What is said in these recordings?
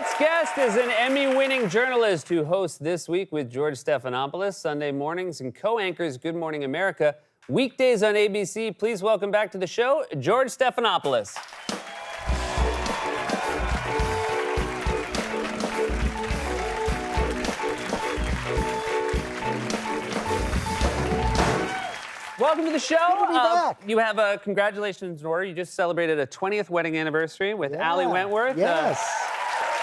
Tonight's guest is an Emmy-winning journalist who hosts This Week with George Stephanopoulos Sunday mornings and co-anchors Good Morning America weekdays on ABC. Please welcome back to the show, George Stephanopoulos. Welcome to the show. Good to be back. You have a congratulations in order. You just celebrated a 20th wedding anniversary with Ali Wentworth. Yes.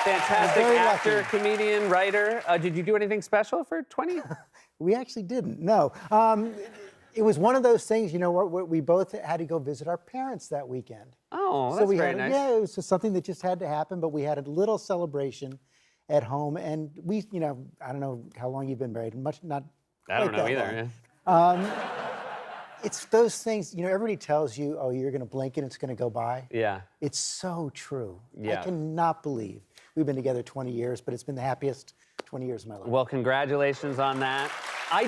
Fantastic Very actor, lucky. comedian, writer. Did you do anything special for 20? We actually didn't, no. It was one of those things, you know, we both had to go visit our parents that weekend. Oh, that's very nice. Yeah, it was just something that just had to happen, but we had a little celebration at home, and we, you know, I don't know how long you've been married, not I don't quite know that either. long. Yeah. It's those things, you know, everybody tells you, oh, you're going to blink and it's going to go by. Yeah. It's so true. Yeah. I cannot believe we've been together 20 years, but it's been the happiest 20 years of my life. Well, congratulations on that. I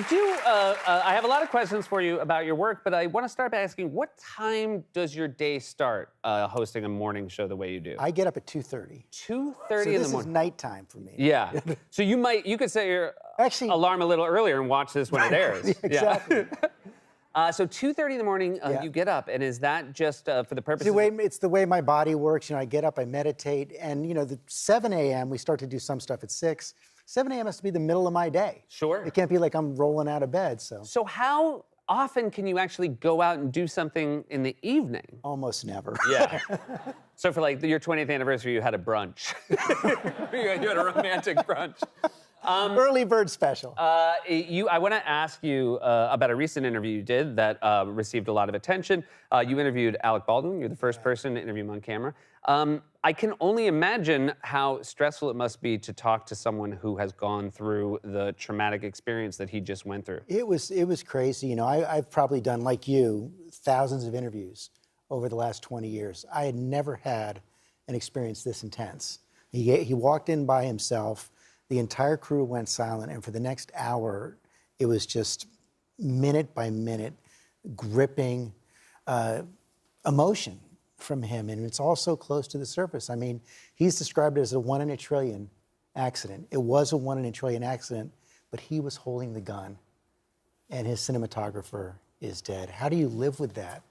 have a lot of questions for you about your work, but I want to start by asking, what time does your day start hosting a morning show the way you do? I get up at 2:30. 2:30 So in the this is morning. nighttime for me. Yeah. So you could set your Actually- alarm a little earlier and watch this when it airs. Exactly. So 2:30 in the morning, you get up, and is that just for the purpose? It's the way my body works. You know, I get up, I meditate, and you know, the 7 a.m. we start to do some stuff at 6. 7 a.m. has to be the middle of my day. Sure. It can't be like I'm rolling out of bed. So how often can you actually go out and do something in the evening? Almost never. Yeah. So for like your 20th anniversary, you had a brunch. You had a romantic brunch. Early bird special. I want to ask you about a recent interview you did that received a lot of attention. You interviewed Alec Baldwin. You're the first person to interview him on camera. I can only imagine how stressful it must be to talk to someone who has gone through the traumatic experience that he just went through. It was crazy. You know, I've probably done, like you, thousands of interviews over the last 20 years. I had never had an experience this intense. He walked in by himself. The entire crew went silent, and for the next hour, it was just minute by minute, gripping emotion from him, and it's all so close to the surface. I mean, he's described it as a 1 in a trillion accident. It was a 1 in a trillion accident, but he was holding the gun, and his cinematographer is dead. How do you live with that?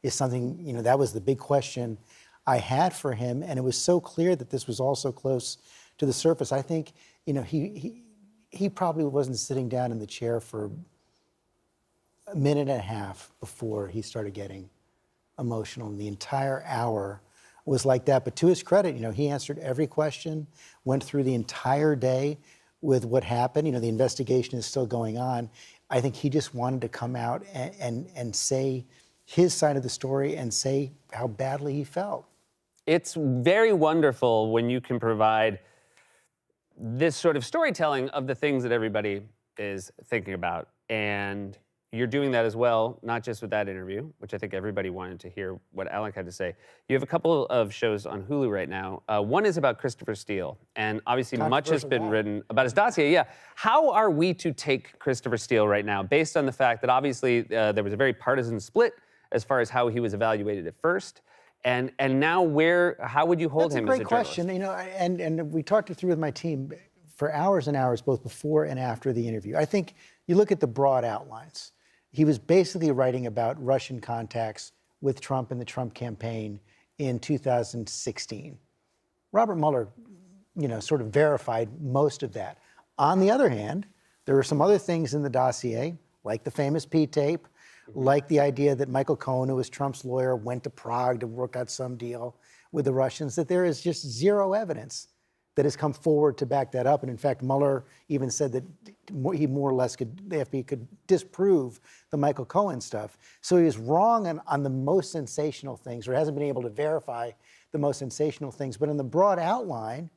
Is something, you know, that was the big question I had for him, and it was so clear that this was all so close to the surface. I think, you know, he probably wasn't sitting down in the chair for a minute and a half before he started getting emotional. And the entire hour was like that. But to his credit, you know, he answered every question, went through the entire day with what happened. You know, the investigation is still going on. I think he just wanted to come out and say his side of the story and say how badly he felt. It's very wonderful when you can provide this sort of storytelling of the things that everybody is thinking about. And you're doing that as well, not just with that interview, which I think everybody wanted to hear what Alec had to say. You have a couple of shows on Hulu right now. One is about Christopher Steele, and obviously much has been written about his dossier. Yeah. How are we to take Christopher Steele right now, based on the fact that obviously there was a very partisan split as far as how he was evaluated at first? And now how would you hold him as a journalist? That's a great question. You know, and we talked it through with my team for hours and hours, both before and after the interview. I think you look at the broad outlines. He was basically writing about Russian contacts with Trump and the Trump campaign in 2016. Robert Mueller, you know, sort of verified most of that. On the other hand, there were some other things in the dossier, like the famous P tape, like the idea that Michael Cohen, who was Trump's lawyer, went to Prague to work out some deal with the Russians, that there is just zero evidence that has come forward to back that up. And in fact, Mueller even said that he more or less the FBI could disprove the Michael Cohen stuff. So he was wrong on the most sensational things, or hasn't been able to verify the most sensational things. But in the broad outline,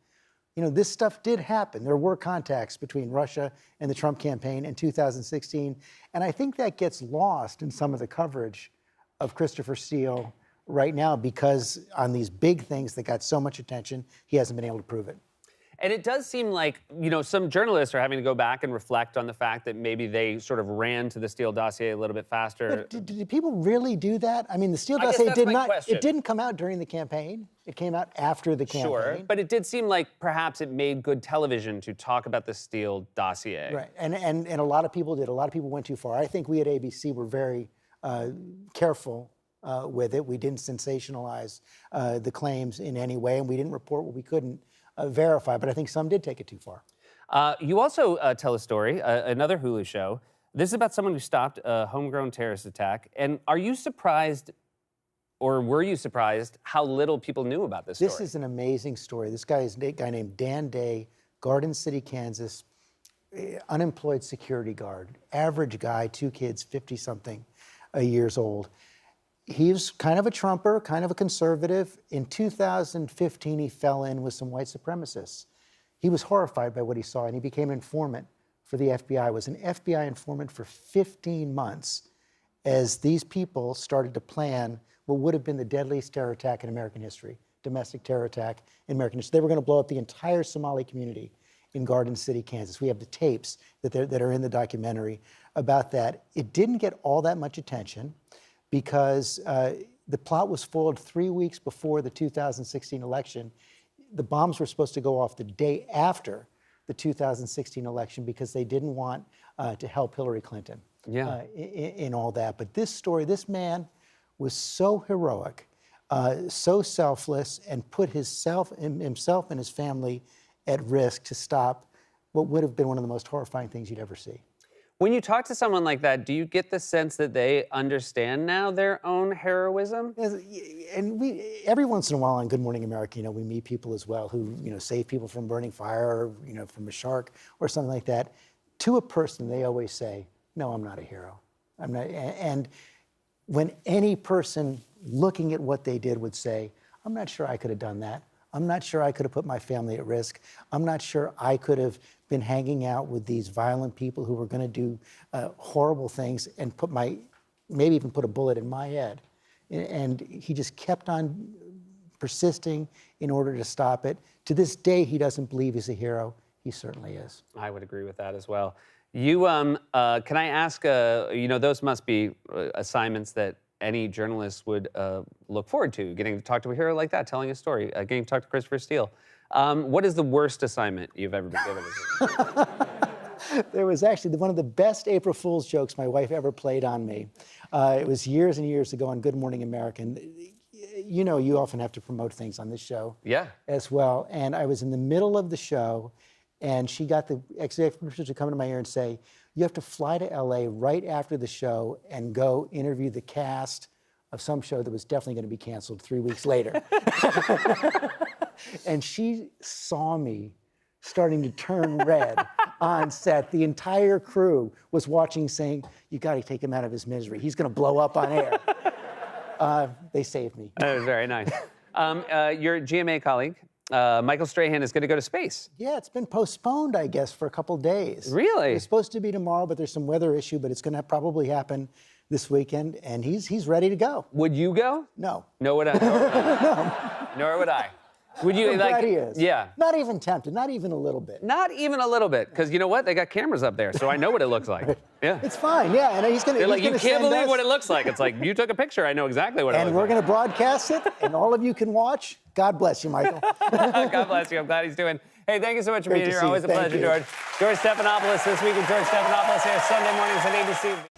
you know, this stuff did happen. There were contacts between Russia and the Trump campaign in 2016. And I think that gets lost in some of the coverage of Christopher Steele right now, because on these big things that got so much attention, he hasn't been able to prove it. And it does seem like, some journalists are having to go back and reflect on the fact that maybe they sort of ran to the Steele dossier a little bit faster. But did people really do that? I mean, the Steele I guess dossier that's did my not. question. It didn't come out during the campaign. It came out after the campaign. Sure, but it did seem like perhaps it made good television to talk about the Steele dossier. Right, and a lot of people did. A lot of people went too far. I think we at ABC were very careful with it. We didn't sensationalize the claims in any way, and we didn't report what we couldn't verify. But I think some did take it too far. You also tell a story, another Hulu show. This is about someone who stopped a homegrown terrorist attack. And are you surprised, or were you surprised, how little people knew about this story? This is an amazing story. This guy is a guy named Dan Day, Garden City, Kansas, unemployed security guard, average guy, 2 kids, 50-something years old. He was kind of a Trumper, kind of a conservative. In 2015, he fell in with some white supremacists. He was horrified by what he saw, and he became an informant for the FBI, was an FBI informant for 15 months as these people started to plan what would have been the deadliest terror attack in American history, domestic terror attack in American history. They were going to blow up the entire Somali community in Garden City, Kansas. We have the tapes that are in the documentary about that. It didn't get all that much attention because the plot was foiled 3 weeks before the 2016 election. The bombs were supposed to go off the day after the 2016 election because they didn't want to help Hillary Clinton in all that. But this story, this man was so heroic, so selfless, and put himself and his family at risk to stop what would have been one of the most horrifying things you'd ever see. When you talk to someone like that, do you get the sense that they understand now their own heroism? And every once in a while on Good Morning America, we meet people as well who, save people from burning fire or, from a shark or something like that. To a person, they always say, no, I'm not a hero. I'm not. And when any person looking at what they did would say, I'm not sure I could have done that. I'm not sure I could have put my family at risk. I'm not sure I could have been hanging out with these violent people who were going to do horrible things and maybe even put a bullet in my head. And he just kept on persisting in order to stop it. To this day, he doesn't believe he's a hero. He certainly is. I would agree with that as well. You, can I ask, those must be assignments that any journalist would look forward to, getting to talk to a hero like that, telling a story, getting to talk to Christopher Steele. What is the worst assignment you've ever been given? There was actually one of the best April Fool's jokes my wife ever played on me. It was years and years ago on Good Morning America. You often have to promote things on this show as well. And I was in the middle of the show, and she got the executive producer to come into my ear and say, you have to fly to LA right after the show and go interview the cast of some show that was definitely going to be canceled 3 weeks later. And she saw me starting to turn red on set. The entire crew was watching saying, you got to take him out of his misery. He's going to blow up on air. They saved me. That was very nice. Your GMA colleague, Michael Strahan, is going to go to space. Yeah, it's been postponed, I guess, for a couple days. Really? It's supposed to be tomorrow, but there's some weather issue, but it's going to probably happen this weekend, and he's ready to go. Would you go? No. Nor would I. Nor would I. Would you I'm glad he is. Yeah. Not even tempted, not even a little bit. Not even a little bit, because you know what? They got cameras up there, so I know what it looks like. Yeah. It's fine, yeah. And he's going to. They're like, you can't believe what it looks like. It's like, you took a picture, I know exactly what it looks like. And we're going to broadcast it, and all of you can watch. God bless you, Michael. God bless you. I'm glad he's doing. Hey, thank you so much for being here. Always a pleasure, George. George Stephanopoulos this week with George Stephanopoulos here Sunday mornings at ABC.